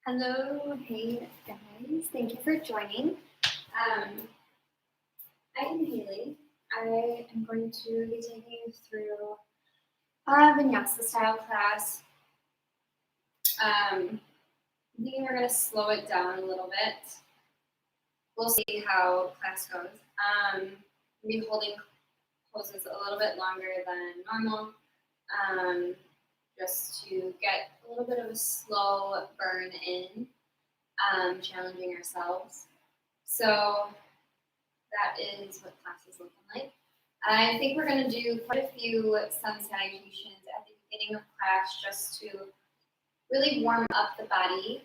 Hello, hey guys, thank you for joining. I am Hayley. I am going to be taking you through a vinyasa style class. I think we're going to slow it down a little bit. We'll see how class goes. We'll be holding poses a little bit longer than normal, just to get a little bit of a slow burn in, challenging ourselves. So that is what class is looking like. I think we're going to do quite a few sun salutations at the beginning of class just to really warm up the body.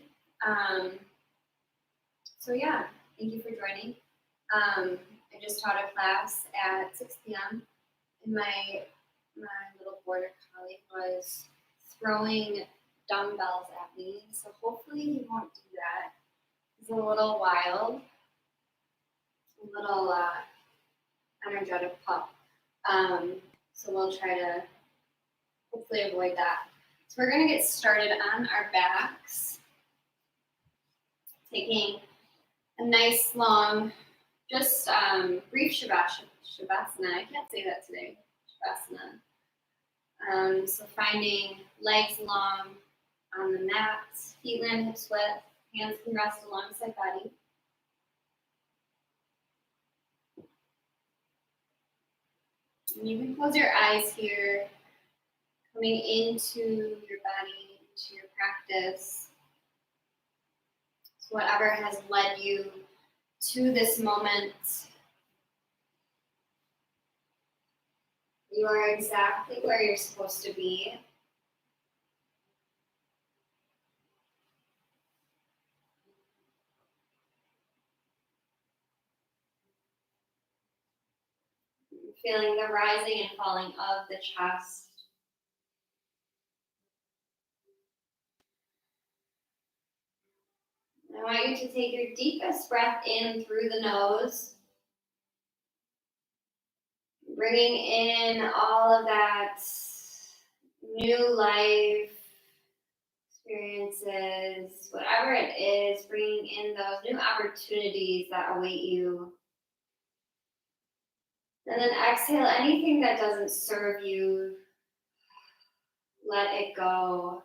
So yeah, thank you for joining. I just taught a class at 6 p.m. and my little border collie was throwing dumbbells at me, so hopefully he won't do that. He's a little wild, a little energetic pup. So we'll try to hopefully avoid that. So we're going to get started on our backs, taking a nice long, just brief shavasana. I can't say that today. Shavasana. So finding legs long on the mat, feet land hips width, hands can rest alongside body. And you can close your eyes here, coming into your body, into your practice. So whatever has led you to this moment, you are exactly where you're supposed to be. Feeling the rising and falling of the chest. I want you to take your deepest breath in through the nose, bringing in all of that new life experiences, whatever it is, bringing in those new opportunities that await you. And then exhale anything that doesn't serve you. Let it go.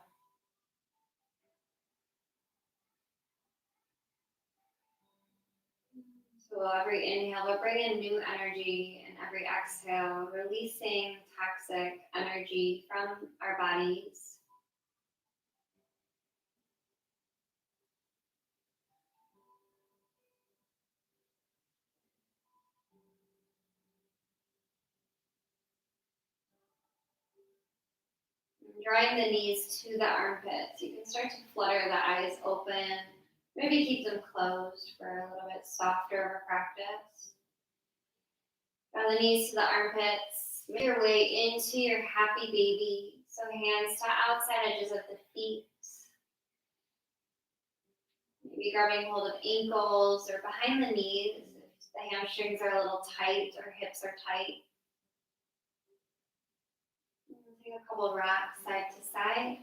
So every inhale will bring in new energy, and every exhale, releasing toxic energy from our bodies. Drawing the knees to the armpits. You can start to flutter the eyes open. Maybe keep them closed for a little bit softer of a practice. Draw the knees to the armpits. Make your way into your happy baby. So hands to outside edges of the feet. Maybe grabbing hold of ankles or behind the knees if the hamstrings are a little tight or hips are tight. Take a couple rocks side to side.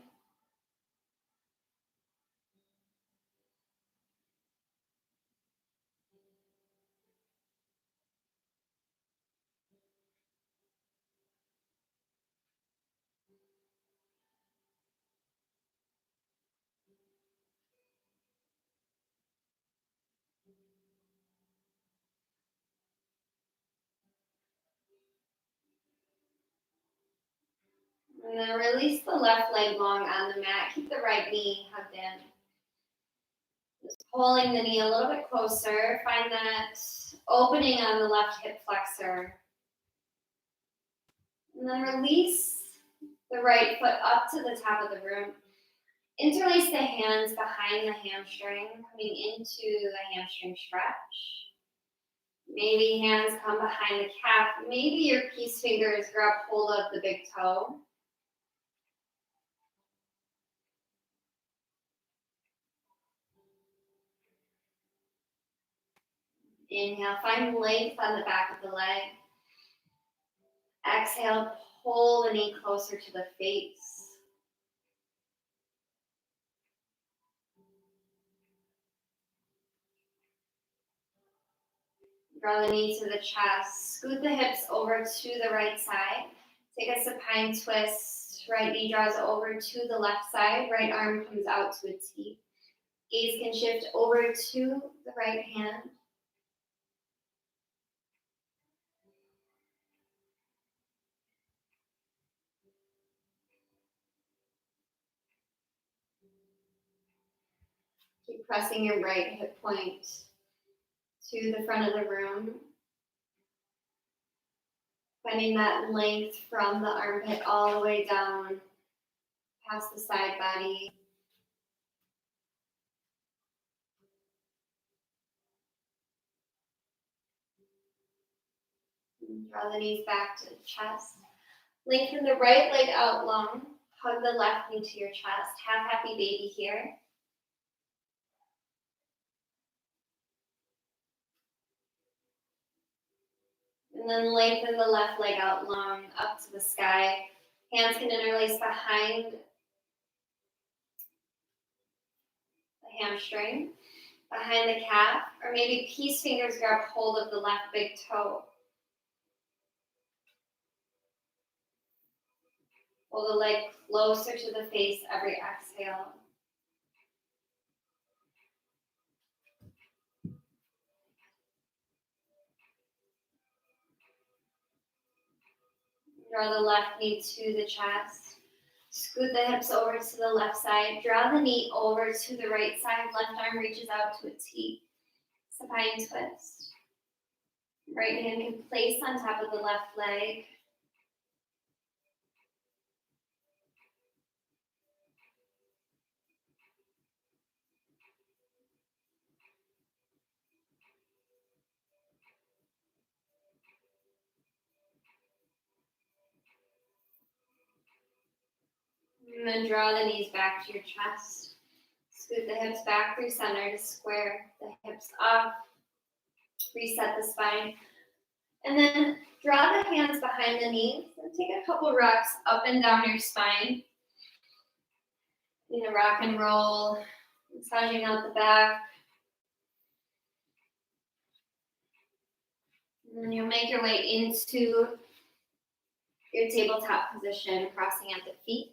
And then release the left leg long on the mat. Keep the right knee hugged in. Just pulling the knee a little bit closer. Find that opening on the left hip flexor. And then release the right foot up to the top of the room. Interlace the hands behind the hamstring, coming into the hamstring stretch. Maybe hands come behind the calf. Maybe your peace fingers grab hold of the big toe. Inhale, find length on the back of the leg. Exhale, pull the knee closer to the face. Draw the knee to the chest. Scoot the hips over to the right side. Take a supine twist. Right knee draws over to the left side. Right arm comes out to a T. Gaze can shift over to the right hand. Keep pressing your right hip point to the front of the room. Finding that length from the armpit all the way down past the side body. Draw the knees back to the chest. Lengthen the right leg out long. Hug the left knee to your chest. Have happy baby here. And then lengthen the left leg out long up to the sky. Hands can interlace behind the hamstring, behind the calf, or maybe peace fingers grab hold of the left big toe. Pull the leg closer to the face every exhale. Draw the left knee to the chest. Scoot the hips over to the left side. Draw the knee over to the right side. Left arm reaches out to a T. Supine twist. Right hand can place on top of the left leg. And then draw the knees back to your chest. Scoot the hips back through center to square the hips off. Reset the spine. And then draw the hands behind the knees and take a couple rocks up and down your spine. In a rock and roll, massaging out the back. And then you'll make your way into your tabletop position, crossing at the feet.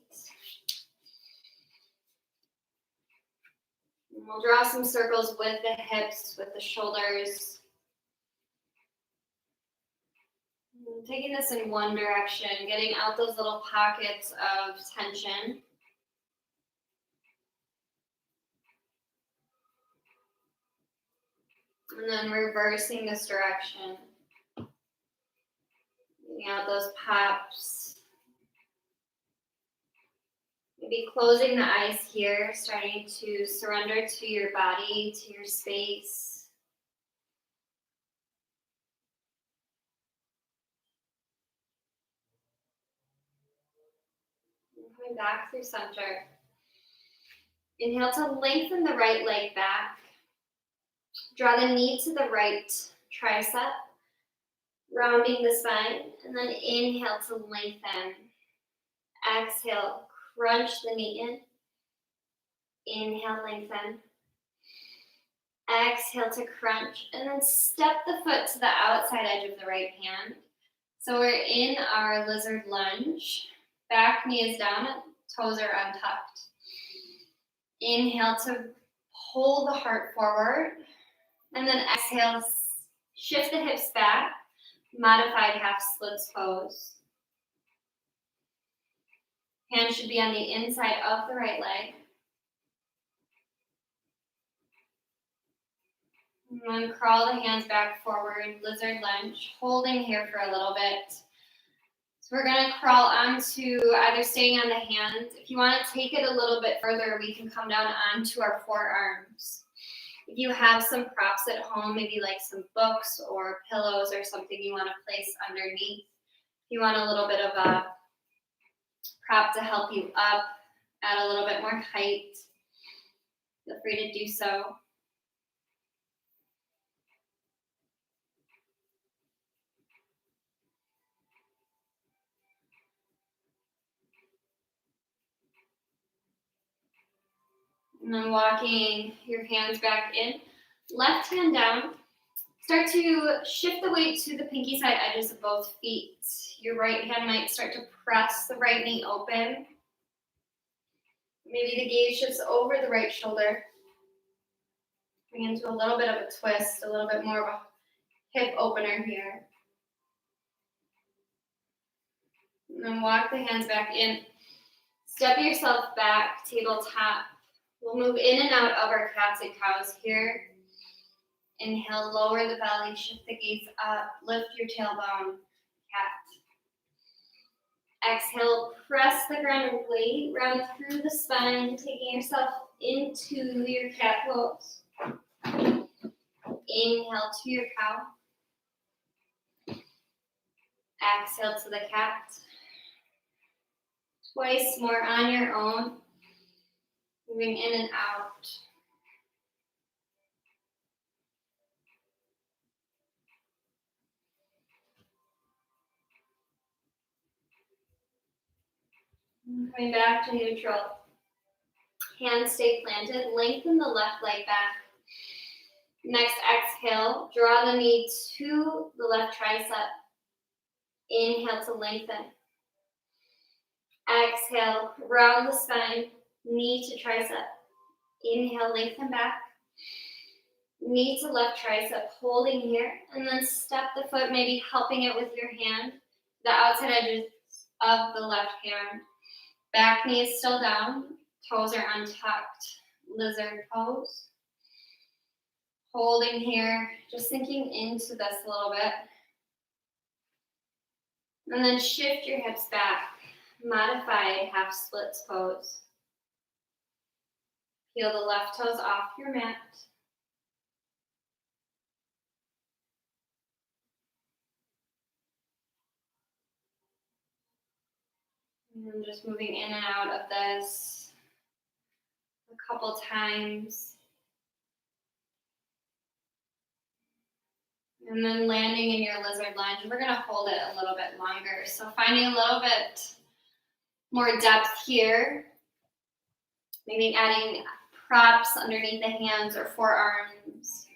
And we'll draw some circles with the hips, with the shoulders. And taking this in one direction, getting out those little pockets of tension. And then reversing this direction. Getting out those pops. Maybe closing the eyes here, starting to surrender to your body, to your space. And coming back through center. Inhale to lengthen the right leg back. Draw the knee to the right tricep, rounding the spine, and then inhale to lengthen. Exhale, crunch the knee in. Inhale, lengthen. Exhale to crunch, and then step the foot to the outside edge of the right hand. So we're in our lizard lunge. Back knee is down, toes are untucked. Inhale to pull the heart forward, and then exhale, shift the hips back, modified half splits pose. Hands should be on the inside of the right leg. And then crawl the hands back forward, lizard lunge, holding here for a little bit. So we're gonna crawl onto either staying on the hands. If you wanna take it a little bit further, we can come down onto our forearms. If you have some props at home, maybe like some books or pillows or something you wanna place underneath. If you want a little bit of a prop to help you up, add a little bit more height, feel free to do so. And then walking your hands back in, left hand down, Start to shift the weight to the pinky side edges of both feet. Your right hand might start to press the right knee open. Maybe the gaze shifts over the right shoulder. Bring into a little bit of a twist, a little bit more of a hip opener here. And then walk the hands back in. Step yourself back, tabletop. We'll move in and out of our cats and cows here. Inhale, lower the belly, shift the gaze up, lift your tailbone, cat. Exhale, press the ground and weight, round through the spine, taking yourself into your cat pose. Inhale to your cow. Exhale to the cat. Twice more on your own. Moving in and out. Coming back to neutral. Hands stay planted. Lengthen the left leg back. Next exhale, draw the knee to the left tricep. Inhale to lengthen. Exhale, round the spine, knee to tricep. Inhale, lengthen back. Knee to left tricep, holding here. And then step the foot, maybe helping it with your hand. The outside edges of the left hand. Back knee is still down. Toes are untucked. Lizard pose. Holding here, just sinking into this a little bit. And then shift your hips back. Modified half splits pose. Peel the left toes off your mat. And just moving in and out of this a couple times. And then landing in your lizard lunge. We're going to hold it a little bit longer. So finding a little bit more depth here. Maybe adding props underneath the hands or forearms.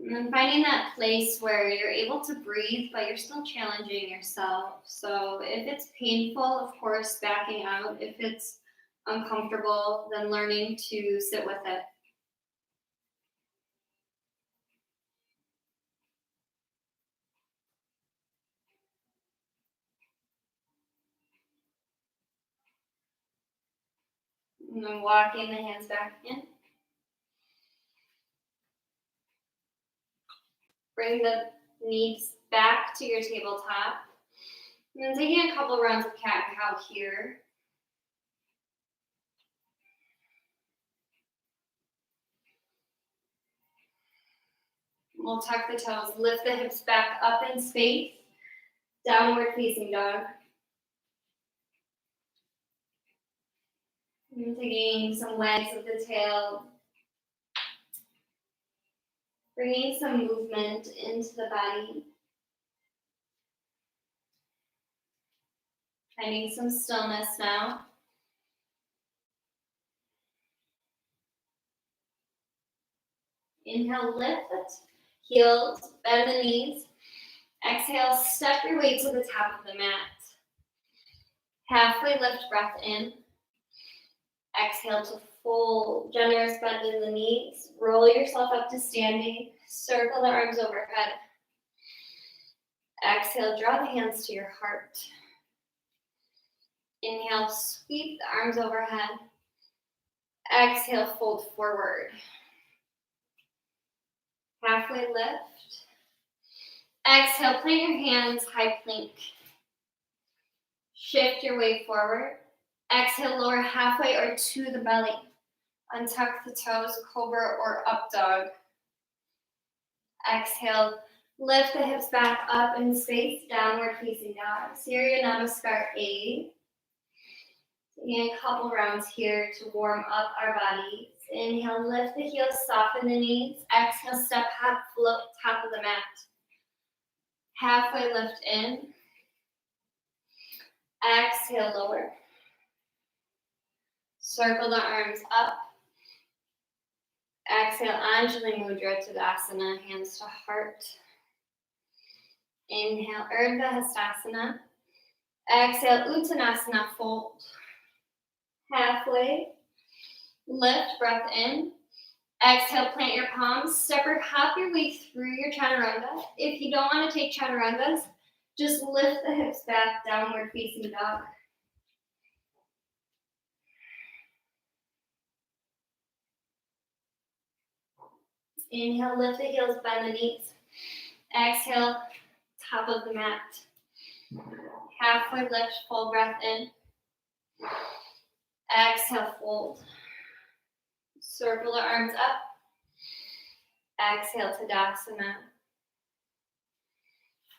And then finding that place where you're able to breathe, but you're still challenging yourself. So if it's painful, of course, backing out. If it's uncomfortable, then learning to sit with it. And then walking the hands back in. Bring the knees back to your tabletop. And then taking a couple rounds of cat and cow here. We'll tuck the toes, lift the hips back up in space. Downward facing dog. And taking some wags of the tail. Bringing some movement into the body. Finding some stillness now. Inhale, lift it. Heels, bend the knees. Exhale, step your weight to the top of the mat. Halfway lift, breath in. Exhale to full, generous bend in the knees. Roll yourself up to standing. Circle the arms overhead. Exhale, draw the hands to your heart. Inhale, sweep the arms overhead. Exhale, fold forward. Halfway lift. Exhale, plant your hands, high plank. Shift your weight forward. Exhale, lower halfway or to the belly. Untuck the toes, cobra or up dog. Exhale, lift the hips back up in space, downward facing dog. Surya Namaskar 8. Taking a couple rounds here to warm up our bodies. Inhale, lift the heels, soften the knees. Exhale, step hop, float top of the mat. Halfway lift in. Exhale, lower. Circle the arms up. Exhale, Anjali Mudra Tadasana, hands to heart. Inhale, Urdhva Hastasana. Exhale, Uttanasana, fold. Halfway, lift, breath in. Exhale, plant your palms, step or hop your way through your chaturanga. If you don't want to take chaturangas, just lift the hips back, downward facing dog. Inhale, lift the heels, bend the knees. Exhale, top of the mat. Halfway lift, full breath in. Exhale, fold. Circle the arms up. Exhale, Tadasana.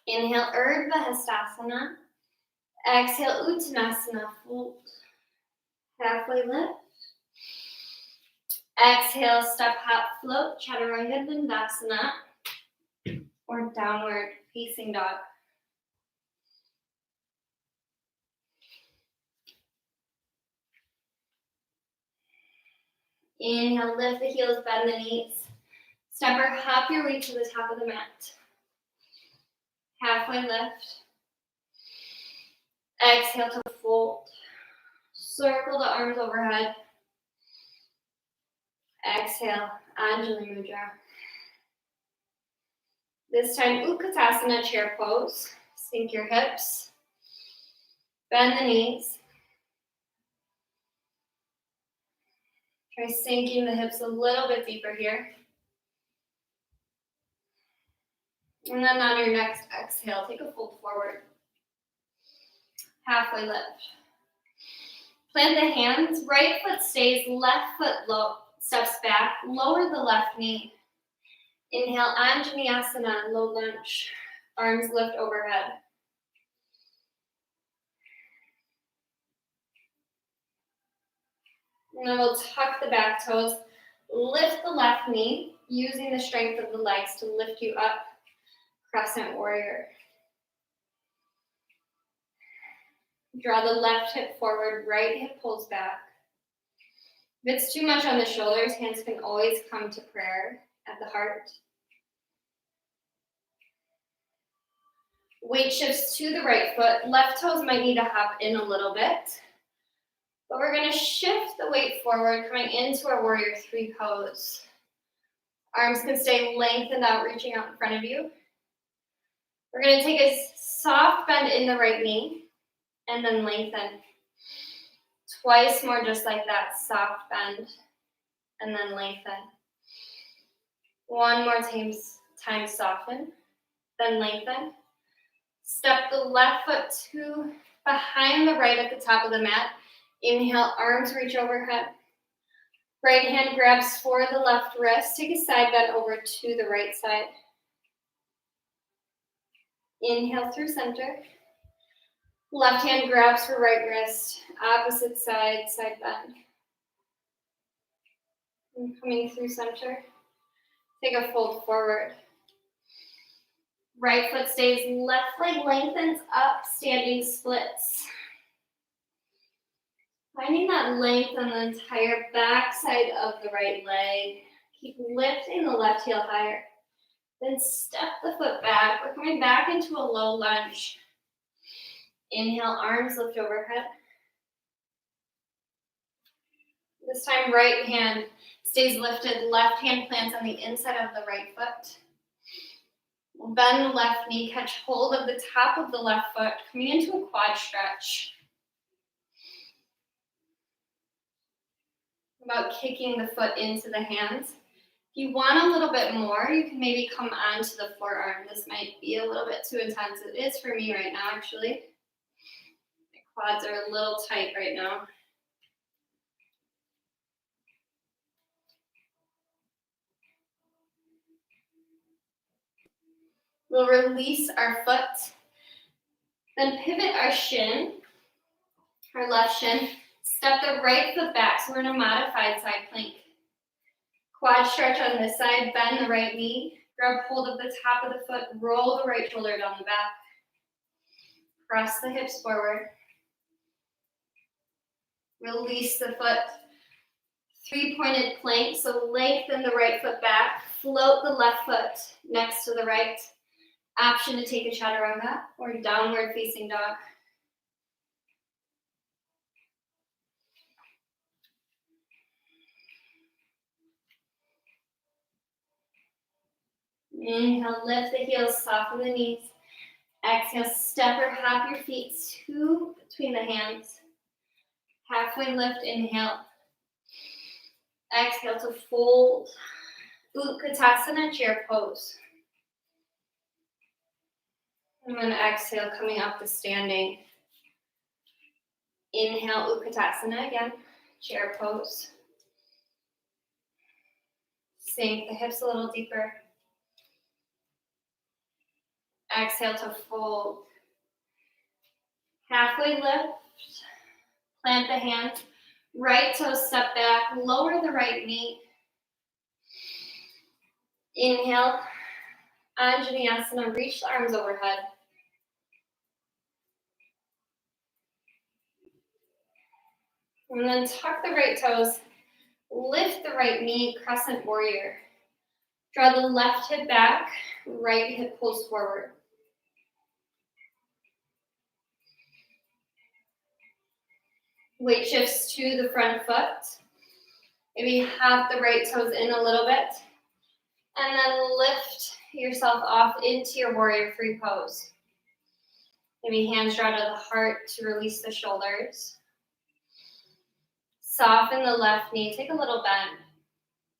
Inhale, Urdhva Hastasana. Exhale, Uttanasana, fold. Halfway lift. Exhale, step, hop, float, Chaturanga Dandasana, or downward facing dog. Inhale, lift the heels, bend the knees. Step or hop your way to the top of the mat. Halfway lift. Exhale to fold. Circle the arms overhead. Exhale, Anjali Mudra. This time, Utkatasana, chair pose. Sink your hips. Bend the knees. Try sinking the hips a little bit deeper here. And then on your next exhale, take a fold forward. Halfway lift. Plant the hands, right foot stays, left foot low, steps back, lower the left knee. Inhale, Anjaneyasana, low lunge. Arms lift overhead. And then we'll tuck the back toes, lift the left knee, using the strength of the legs to lift you up. Crescent warrior. Draw the left hip forward, right hip pulls back. If it's too much on the shoulders, hands can always come to prayer at the heart. Weight shifts to the right foot. Left toes might need to hop in a little bit. But we're going to shift the weight forward, coming into our warrior three pose. Arms can stay lengthened out, reaching out in front of you. We're going to take a soft bend in the right knee and then lengthen. Twice more just like that, soft bend and then lengthen. One more time soften, then lengthen. Step the left foot to behind the right at the top of the mat. Inhale, arms reach overhead. Right hand grabs for the left wrist. Take a side bend over to the right side. Inhale through center. Left hand grabs for right wrist. Opposite side, side bend. And coming through center. Take a fold forward. Right foot stays, left leg lengthens up, standing splits. Finding that length on the entire back side of the right leg. Keep lifting the left heel higher. Then step the foot back. We're coming back into a low lunge. Inhale, arms lift overhead. This time, right hand stays lifted. Left hand plants on the inside of the right foot. We'll bend the left knee, catch hold of the top of the left foot, coming into a quad stretch. About kicking the foot into the hands. If you want a little bit more, you can maybe come onto the forearm. This might be a little bit too intense. It is for me right now, actually. My quads are a little tight right now. We'll release our foot, then pivot our shin, our left shin, step the right foot back, so we're in a modified side plank. Quad stretch on this side, bend the right knee, grab hold of the top of the foot, roll the right shoulder down the back. Press the hips forward. Release the foot, Three-pointed plank, so lengthen the right foot back, float the left foot next to the right. Option to take a chaturanga or downward facing dog. Inhale, lift the heels, soften the knees. Exhale, step or hop your feet to between the hands. Halfway lift, inhale. Exhale to fold. Utkatasana, chair pose. And then exhale, coming up to standing. Inhale, Utkatasana again, chair pose. Sink the hips a little deeper. Exhale to fold. Halfway lift. Plant the hands. Right toe step back. Lower the right knee. Inhale. Anjaneyasana. Reach the arms overhead. And then tuck the right toes. Lift the right knee. Crescent warrior. Draw the left hip back. Right hip pulls forward. Weight shifts to the front foot. Maybe hop the right toes in a little bit. And then lift yourself off into your warrior free pose. Maybe hands draw to the heart to release the shoulders. Soften the left knee, take a little bend,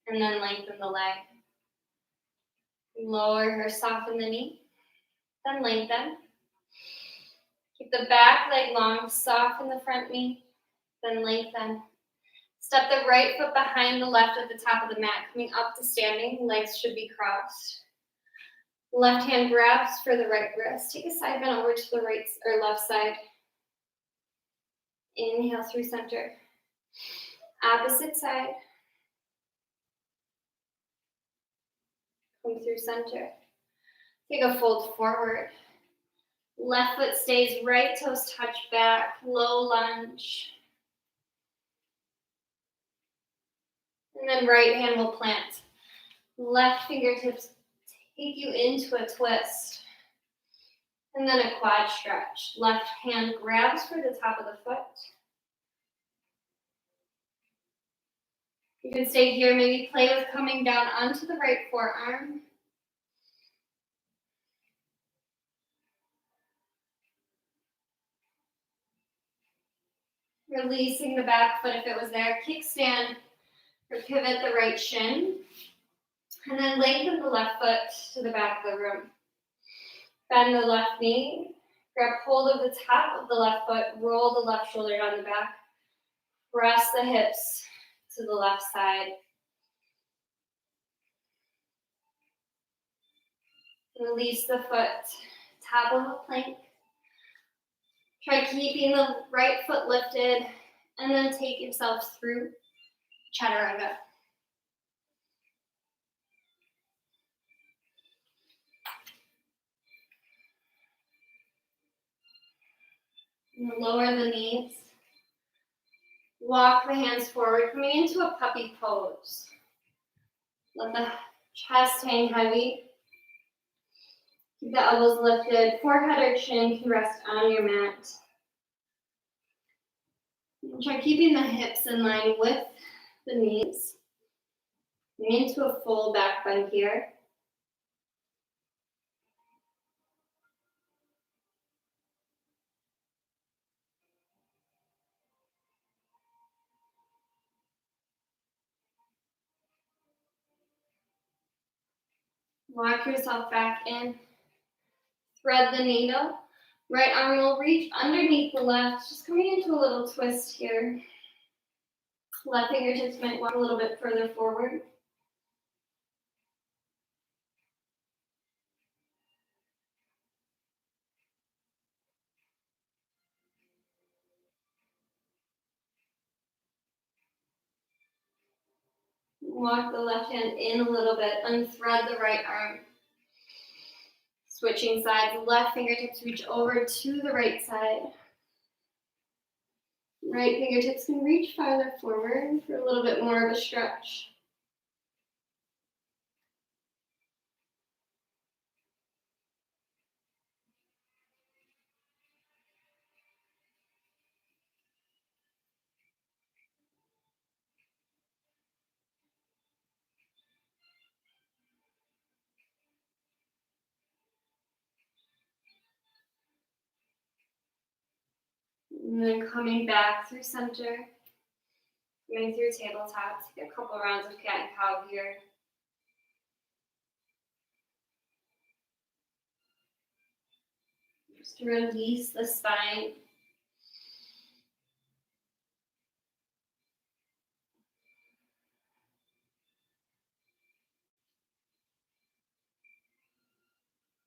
and then lengthen the leg. Lower or soften the knee, then lengthen. Keep the back leg long, soften the front knee, then lengthen. Step the right foot behind the left at the top of the mat, coming up to standing, legs should be crossed. Left hand grabs for the right wrist. Take a side bend over to the right or left side. Inhale through center. Opposite side. Come through center. Take a fold forward. Left foot stays, right toes touch back, low lunge. And then right hand will plant. Left fingertips take you into a twist. And then a quad stretch. Left hand grabs for the top of the foot. You can stay here, maybe play with coming down onto the right forearm. Releasing the back foot if it was there. Kickstand or pivot the right shin. And then lengthen the left foot to the back of the room. Bend the left knee. Grab hold of the top of the left foot. Roll the left shoulder down the back. Press the hips to the left side. Release the foot. Top of a plank. Try keeping the right foot lifted. And then take yourself through chaturanga. Lower the knees. Walk the hands forward, coming into a puppy pose. Let the chest hang heavy. Keep the elbows lifted. Forehead or chin can rest on your mat. And try keeping the hips in line with the knees. Coming into a full back bend here. Walk yourself back in. Thread the needle. Right arm will reach underneath the left. Just coming into a little twist here. Left fingertips might walk a little bit further forward. Walk the left hand in a little bit. Unthread the right arm. Switching sides. Left fingertips reach over to the right side. Right fingertips can reach farther forward for a little bit more of a stretch. And then coming back through center, coming through tabletop. Take a couple rounds of cat and cow here. Just to release the spine.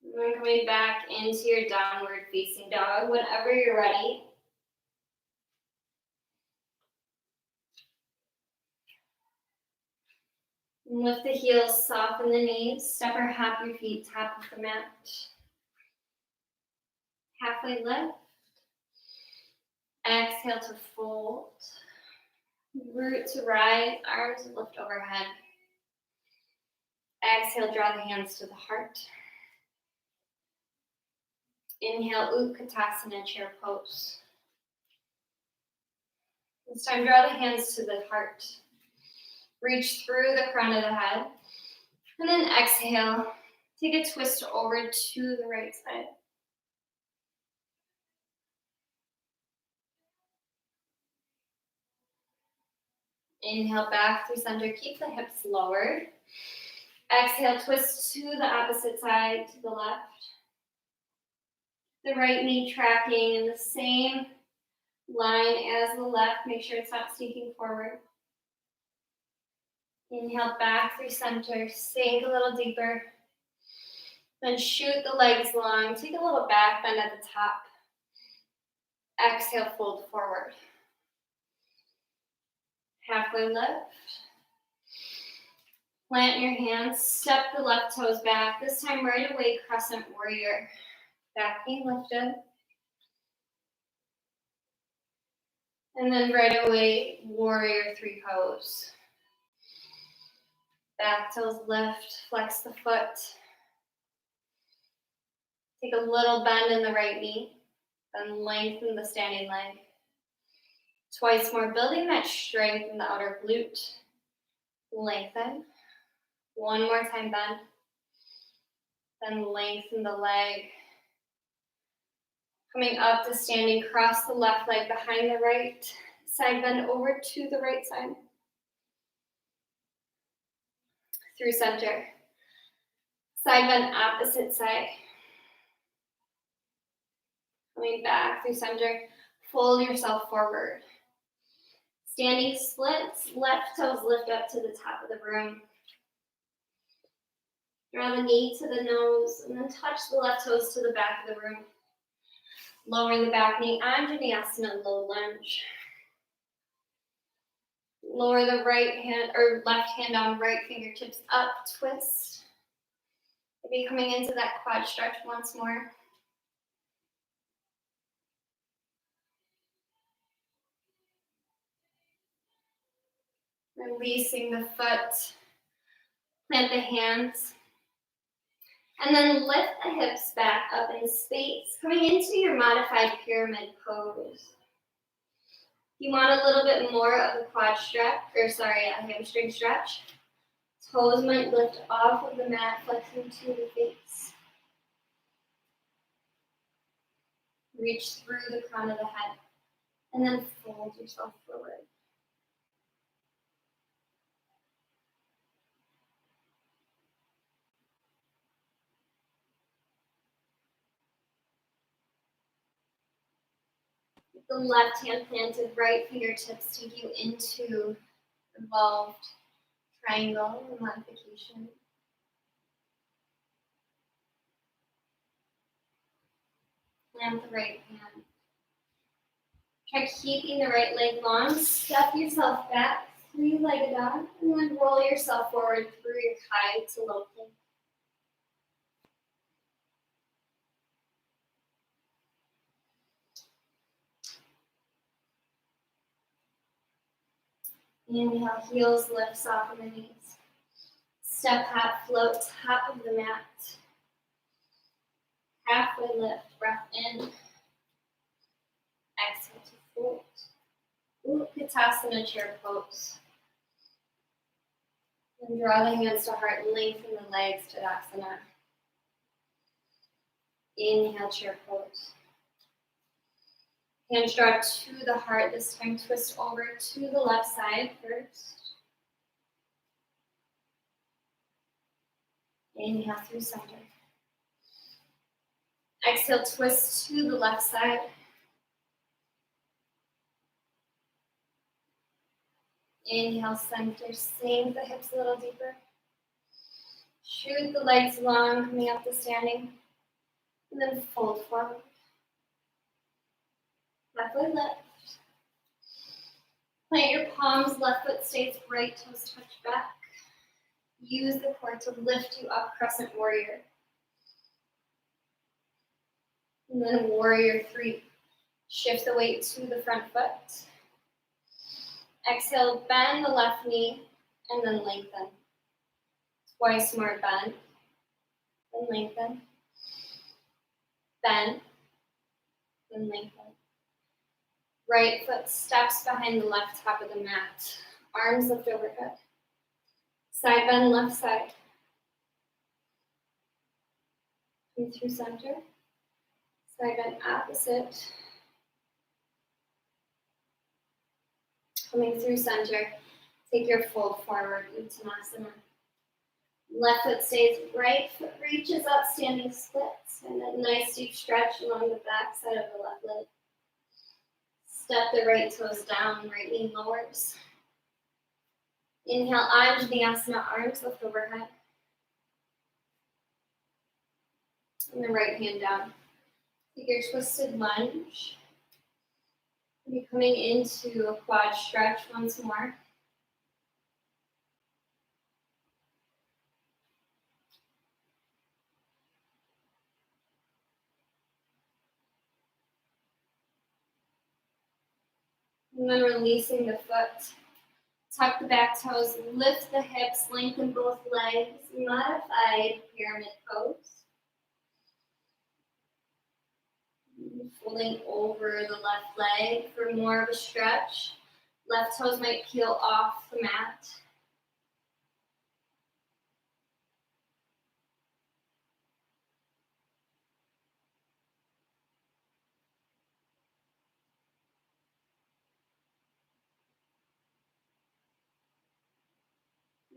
And then coming back into your downward facing dog whenever you're ready. And lift the heels, soften the knees, step or hop your feet top of the mat. Halfway lift. Exhale to fold. Root to rise, arms lift overhead. Exhale, draw the hands to the heart. Inhale, Utkatasana, chair pose. This time, draw the hands to the heart. Reach through the crown of the head. And then exhale, take a twist over to the right side. Inhale, back through center. Keep the hips lowered. Exhale, twist to the opposite side, to the left. The right knee tracking in the same line as the left. Make sure it's not sneaking forward. Inhale, back through center. Sink a little deeper. Then shoot the legs long. Take a little back bend at the top. Exhale, fold forward. Halfway lift. Plant your hands. Step the left toes back. This time right away, crescent warrior. Back knee lifted. And then right away, warrior three pose. Back toes lift, flex the foot. Take a little bend in the right knee, then lengthen the standing leg. Twice more, building that strength in the outer glute. Lengthen. One more time, bend. Then lengthen the leg. Coming up to standing, cross the left leg behind the right. Side bend over to the right side. Through center. Side bend opposite side. Coming back through center. Fold yourself forward. Standing splits, left toes lift up to the top of the broom. Draw the knee to the nose and then touch the left toes to the back of the room. Lower the back knee, Anjaneyasana, low lunge. Lower the right hand or left hand on right fingertips up, twist. Maybe coming into that quad stretch once more. Releasing the foot. Plant the hands. And then lift the hips back up in space, coming into your modified pyramid pose. You want a little bit more of a quad stretch, a hamstring stretch. Toes might lift off of the mat, flexing to the face. Reach through the crown of the head, and then fold yourself forward. The left hand planted, right fingertips take you into involved triangle modification. Plant the right hand. Try keeping the right leg long. Step yourself back, three-legged dog, and then roll yourself forward through your high to low plank. Inhale, heels lift, soften the knees. Step, hop, float, top of the mat. Halfway lift, breath in. Exhale to float. Utkatasana, chair pose. And draw the hands to heart, lengthen the legs, Tadasana. Inhale, chair pose. Hands draw to the heart, this time twist over to the left side first. Inhale through center. Exhale, twist to the left side. Inhale, center, sink the hips a little deeper. Shoot the legs long, coming up to standing. And then fold forward. Left foot lift. Plant your palms, left foot stays, right toes touch back. Use the core to lift you up, crescent warrior. And then warrior 3. Shift the weight to the front foot. Exhale, bend the left knee, and then lengthen. Twice more, bend, then lengthen. Bend, then lengthen. Right foot steps behind the left top of the mat. Arms lift overhead. Side bend, left side. Come through center. Side bend opposite. Coming through center. Take your fold forward, Uttanasana. Left foot stays, right foot reaches up, standing splits. And a nice deep stretch along the back side of the left leg. Step the right toes down, right knee lowers. Inhale, Anjaneyasana, arms lift overhead. And the right hand down. Take your twisted lunge. You'll be coming into a quad stretch once more. And then releasing the foot. Tuck the back toes, lift the hips, lengthen both legs. Modified pyramid pose. Folding over the left leg for more of a stretch. Left toes might peel off the mat.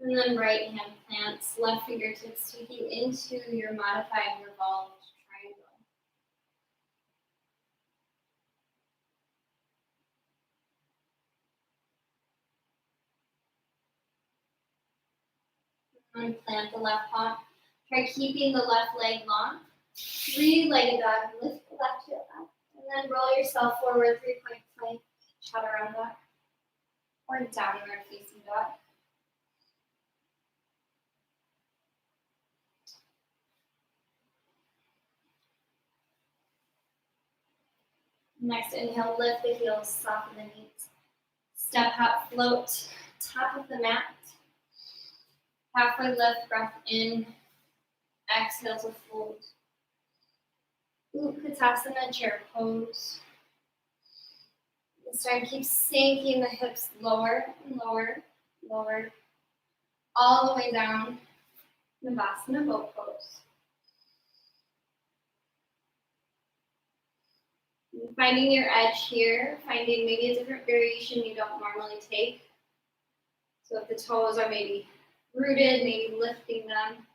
And then right hand plants, left fingertips taking into your modified revolved triangle. And plant the left palm. Try keeping the left leg long. 3-legged dog, lift the left heel up. And then roll yourself forward, 3-point plank, chaturanga. Or downward facing dog. Next, inhale, lift the heels, soften the knees. Step, hop, float, top of the mat. Halfway lift, breath in. Exhale to fold. Utkatasana, chair pose. This time, keep sinking the hips lower and lower, lower, all the way down. Navasana, boat pose. Finding your edge here, finding maybe a different variation you don't normally take. So if the toes are maybe rooted, maybe lifting them.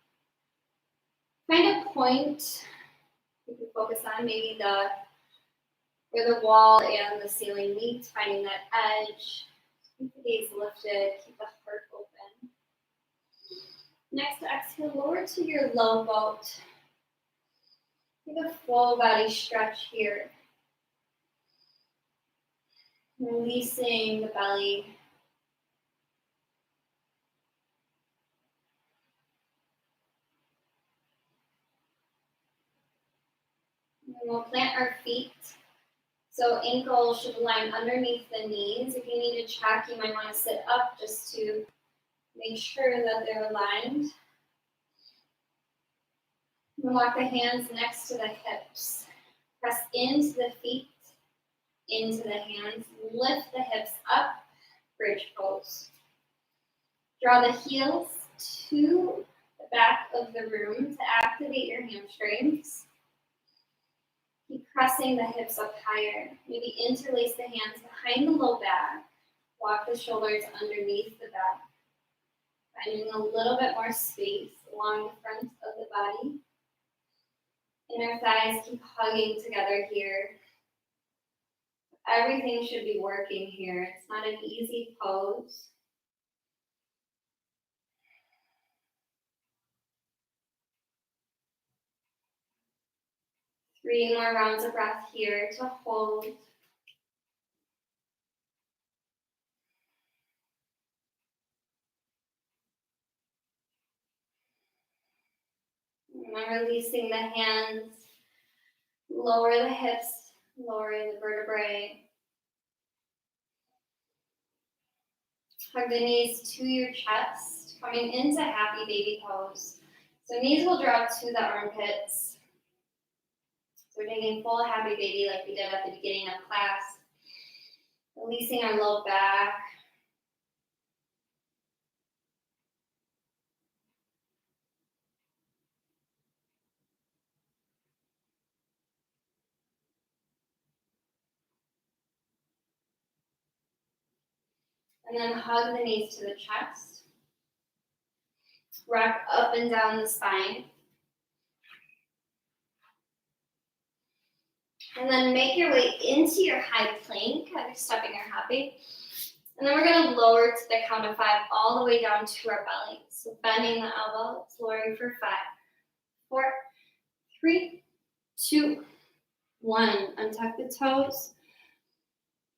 Find a point you can focus on, maybe where the wall and the ceiling meet, finding that edge. Keep the gaze lifted, keep the heart open. Next, exhale, lower to your low boat. Take a full body stretch here. Releasing the belly. And we'll plant our feet. So ankles should line underneath the knees. If you need to check, you might want to sit up just to make sure that they're aligned. Walk the hands next to the hips. Press into the feet, into the hands. Lift the hips up, bridge pose. Draw the heels to the back of the room to activate your hamstrings. Keep pressing the hips up higher. Maybe interlace the hands behind the low back. Walk the shoulders underneath the back. Finding a little bit more space along the front of the body. Inner thighs keep hugging together here. Everything should be working here. It's not an easy pose. Three more rounds of breath here to hold. And I'm releasing the hands. Lower the hips, lowering the vertebrae. Hug the knees to your chest, coming into happy baby pose. So knees will drop to the armpits. So we're taking full happy baby like we did at the beginning of class. Releasing our low back. And then hug the knees to the chest. Rock up and down the spine. And then make your way into your high plank, either stepping or hopping. And then we're going to lower to the count of 5 all the way down to our belly. So bending the elbows, lowering for 5, 4, 3, 2, 1. Untuck the toes.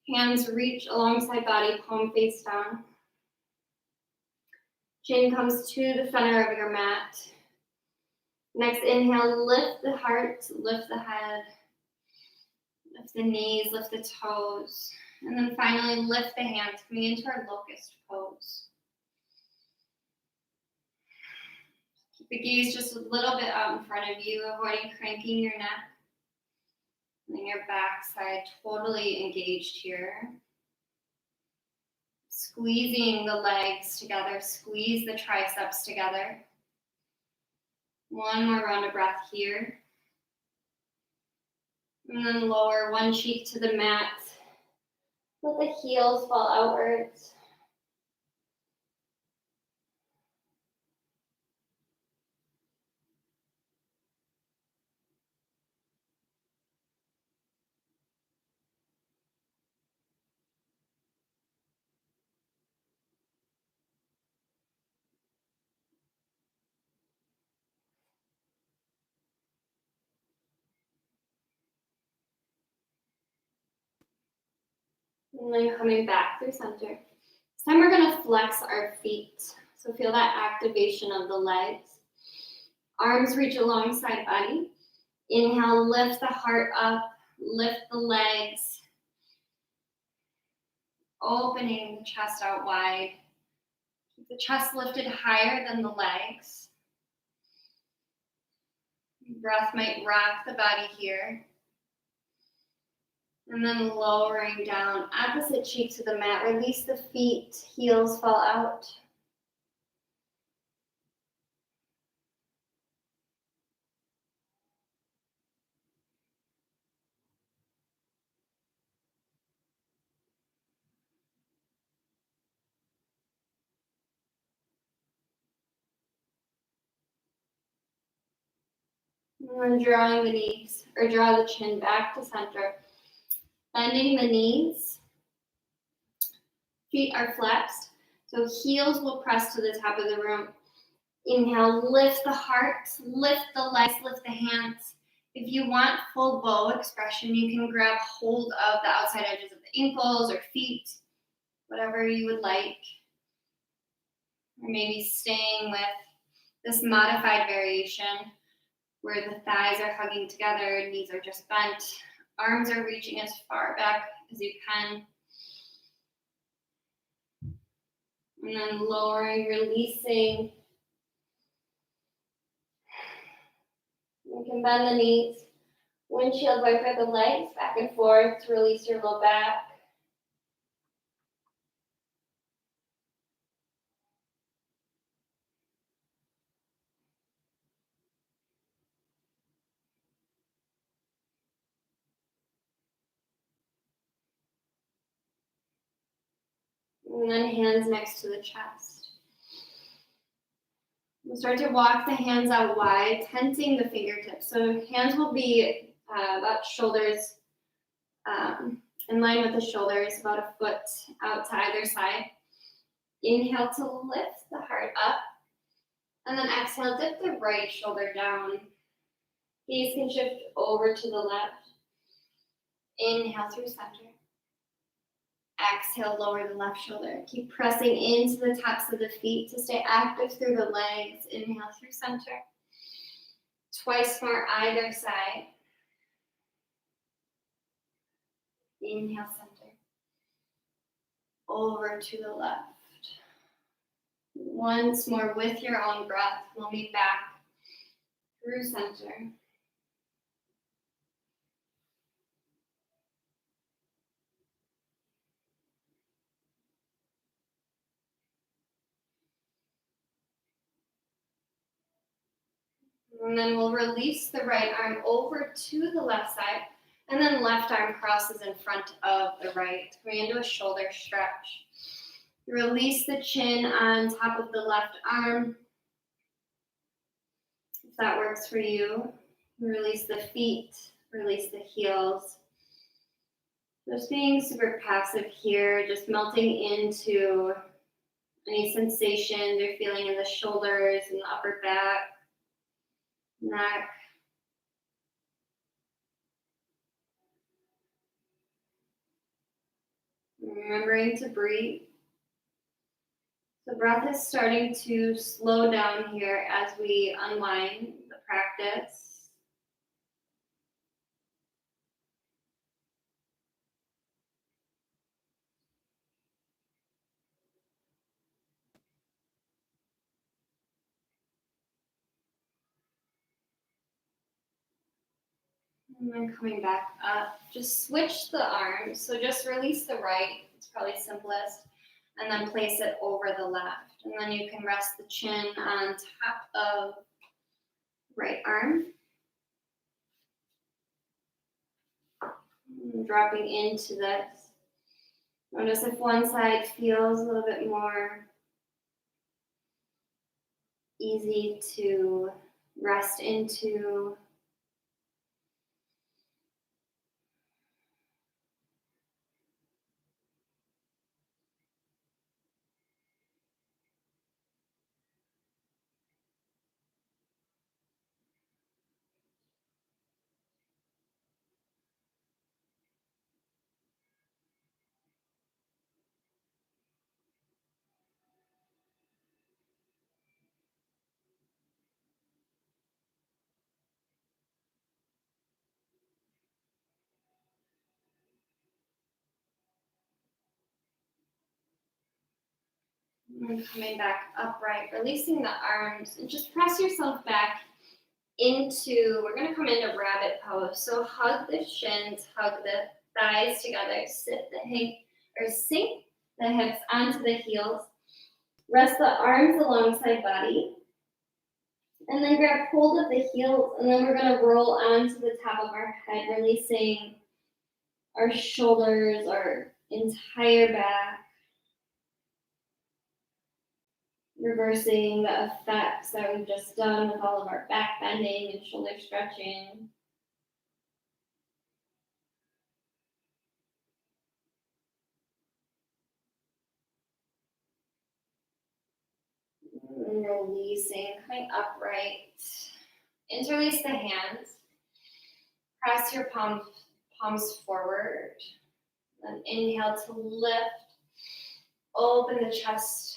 Hands reach alongside body, palm face down. Chin comes to the center of your mat. Next inhale, lift the heart, lift the head. Lift the knees, lift the toes. And then finally lift the hands, coming into our locust pose. Keep the gaze just a little bit out in front of you, avoiding cranking your neck. And then your backside totally engaged here. Squeezing the legs together, squeeze the triceps together. One more round of breath here. And then lower one cheek to the mat. Let the heels fall outwards. And then coming back through center. This time we're going to flex our feet. So feel that activation of the legs. Arms reach alongside body. Inhale, lift the heart up, lift the legs. Opening the chest out wide. Keep the chest lifted higher than the legs. Breath might rock the body here. And then lowering down, opposite cheek to the mat. Release the feet, heels fall out. And then drawing the knees, or draw the chin back to center. Bending the knees. Feet are flexed, so heels will press to the top of the room. Inhale, lift the heart, lift the legs, lift the hands. If you want full bow expression, you can grab hold of the outside edges of the ankles or feet, whatever you would like. Or maybe staying with this modified variation where the thighs are hugging together, knees are just bent. Arms are reaching as far back as you can. And then lowering, releasing. You can bend the knees. Windshield wiper the legs back and forth to release your low back. And then hands next to the chest. We'll start to walk the hands out wide, tensing the fingertips. So hands will be about shoulders, in line with the shoulders, about a foot out to either side. Inhale to lift the heart up. And then exhale, dip the right shoulder down. Gaze can shift over to the left. Inhale through center. Exhale, lower the left shoulder. Keep pressing into the tops of the feet to stay active through the legs. Inhale through center. Twice more either side. Inhale, center. Over to the left. Once more with your own breath. We'll meet back through center. And then we'll release the right arm over to the left side. And then left arm crosses in front of the right. Coming into a shoulder stretch. Release the chin on top of the left arm. If that works for you. Release the feet. Release the heels. Just being super passive here. Just melting into any sensations you're feeling in the shoulders and the upper back, neck. Remembering to breathe. The breath is starting to slow down here as we unwind the practice. And then coming back up, just switch the arms. So just release the right, it's probably simplest, and then place it over the left. And then you can rest the chin on top of right arm. And dropping into this. Notice if one side feels a little bit more easy to rest into. And coming back upright, releasing the arms, and just press yourself back into, we're going to come into rabbit pose. So hug the shins, hug the thighs together, sink the hips onto the heels. Rest the arms alongside body. And then grab hold of the heels, and then we're going to roll onto the top of our head, releasing our shoulders, our entire back. Reversing the effects that we've just done with all of our back bending and shoulder stretching. And releasing, coming upright. Interlace the hands. Press your palms forward. Then inhale to lift. Open the chest.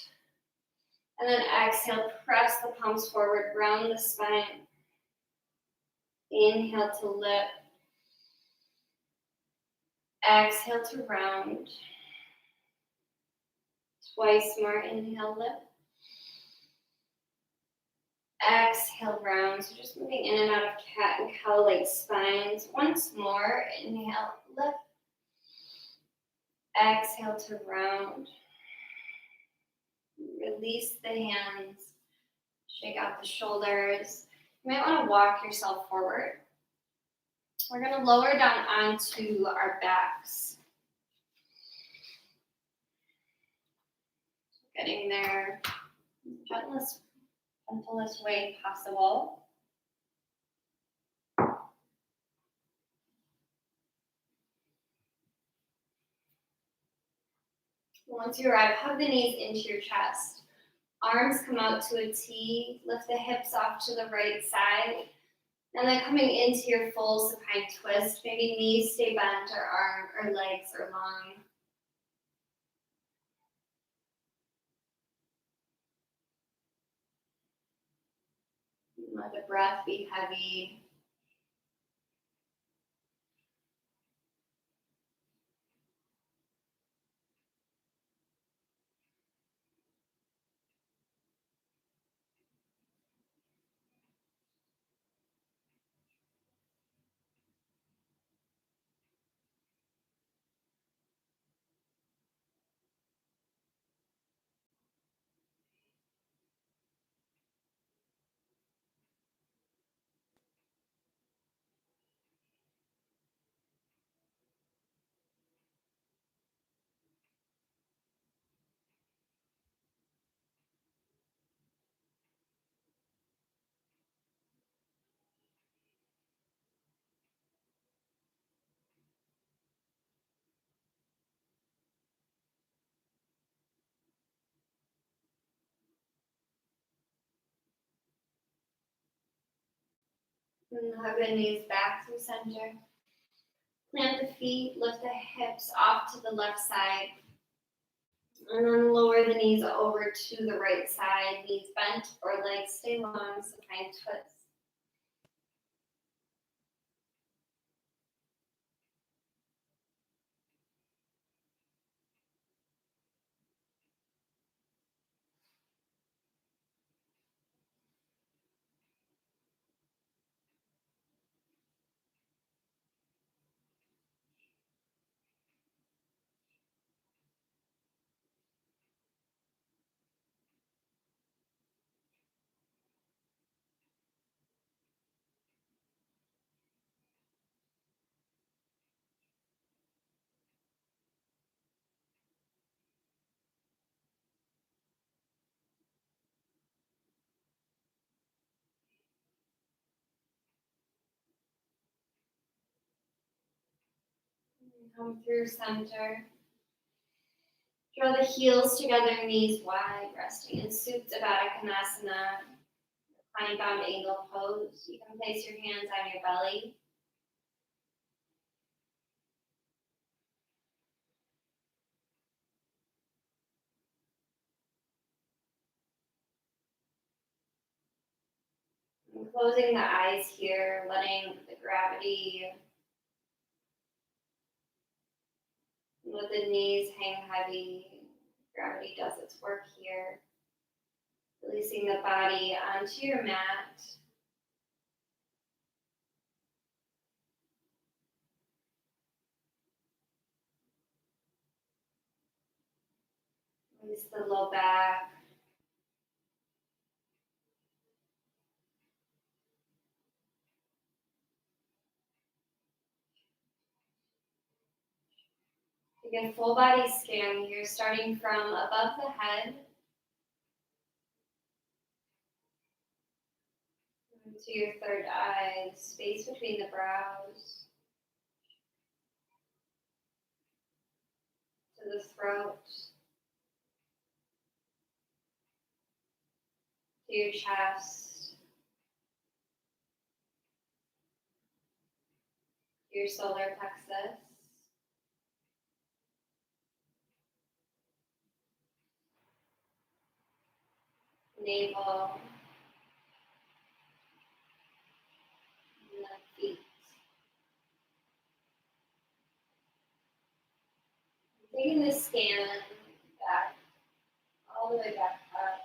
And then exhale, press the palms forward, round the spine. Inhale to lift. Exhale to round. Twice more, inhale, lift. Exhale, round. So just moving in and out of cat and cow-like spines. Once more, inhale, lift. Exhale to round. Release the hands. Shake out the shoulders. You might want to walk yourself forward. We're going to lower down onto our backs. Getting there gentlest way possible. Once you arrive, hug the knees into your chest. Arms come out to a T. Lift the hips off to the right side. And then coming into your full supine twist. Maybe knees stay bent or legs are long. Let the breath be heavy. And hug the knees back through center. Plant the feet, lift the hips off to the left side. And then lower the knees over to the right side. Knees bent or legs stay long, supine twist. Come through center. Draw the heels together, knees wide, resting in Supta Baddha Konasana, reclining bound angle pose. You can place your hands on your belly. And closing the eyes here, letting the gravity, let the knees hang heavy. Gravity does its work here. Releasing the body onto your mat. Release the low back. Take a full body scan here, starting from above the head to your third eye, space between the brows, to the throat, to your chest, to your solar plexus, navel, and the feet. Taking this scan back, all the way back up,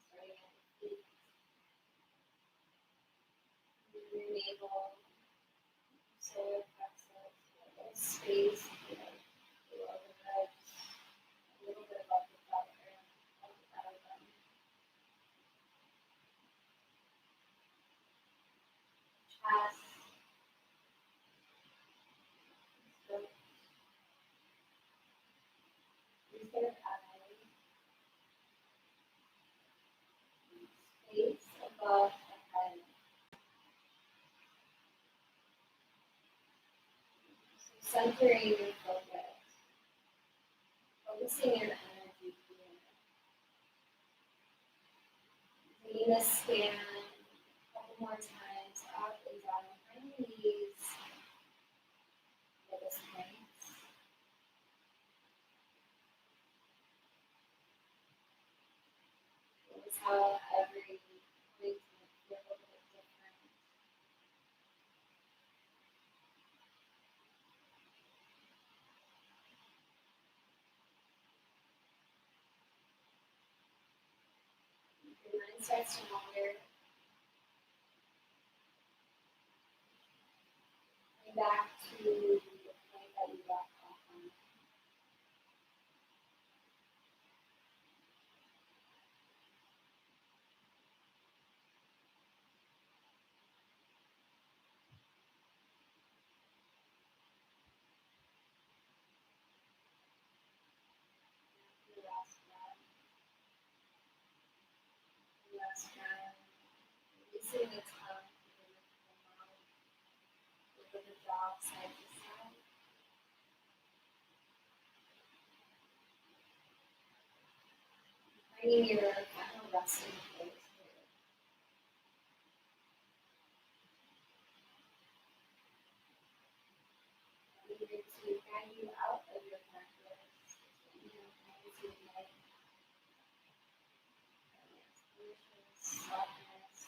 starting at the feet, your navel, solar plexus, a little space below the ribs, a little bit above the belly, above the belly button, chest, throat, instead of eye, space above the head. So centering your focus, focusing your energy here. Taking this scan a couple more times up and down behind the knees at this point. Notice how every point might feel a little bit different. If your mind starts to wander, come back to the point that you left off on. Your last breath, your last round, releasing the tongue to the mouth, over the jaw, side to side. Finding your final resting place here. I'm eager to guide you out of your practice. Inhale, hands to the neck, softness,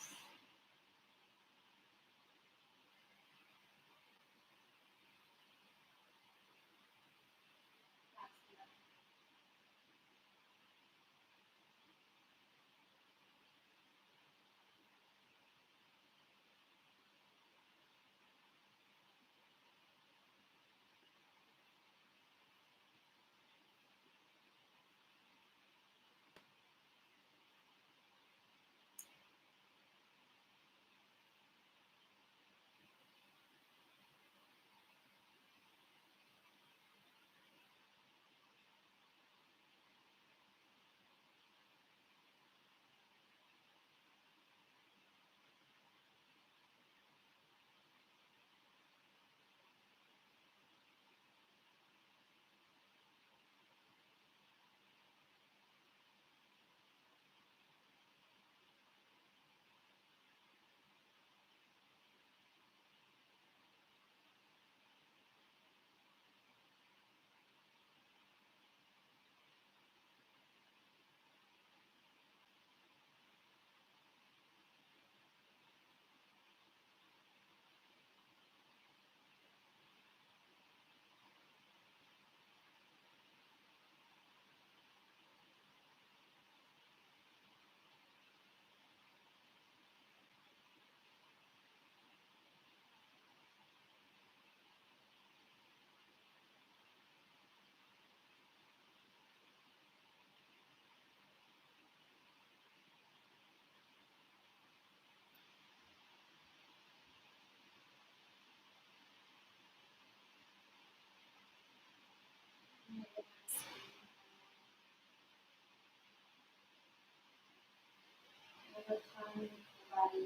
overcome the body.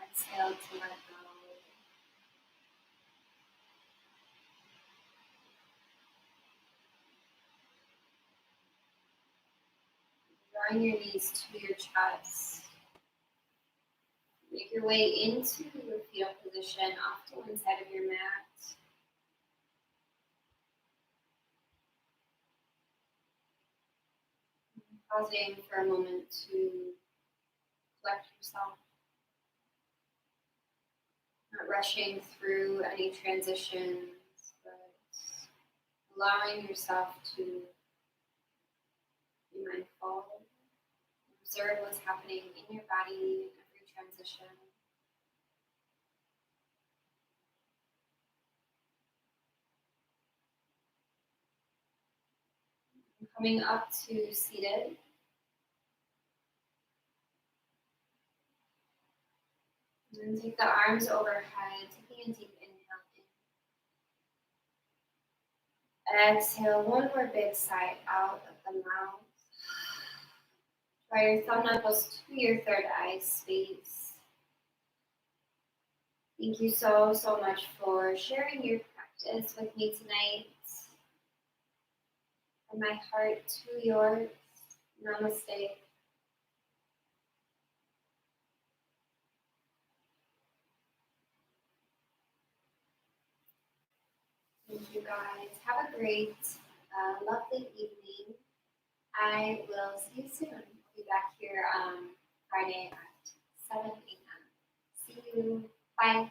Exhale to let go. Drawing your knees to your chest. Make your way into your fetal position off to one side of your mat. Pausing for a moment to collect yourself. Not rushing through any transitions, but allowing yourself to be mindful, observe what's happening in your body, every transition. Coming up to seated. And then take the arms overhead, taking a deep inhale in. Exhale, one more big sigh out of the mouth. Draw your thumb knuckles to your third eye space. Thank you so, so much for sharing your practice with me tonight. From my heart to yours. Namaste. Thank you guys. Have a great, lovely evening. I will see you soon. I'll be back here on Friday at 7 a.m. See you. Bye.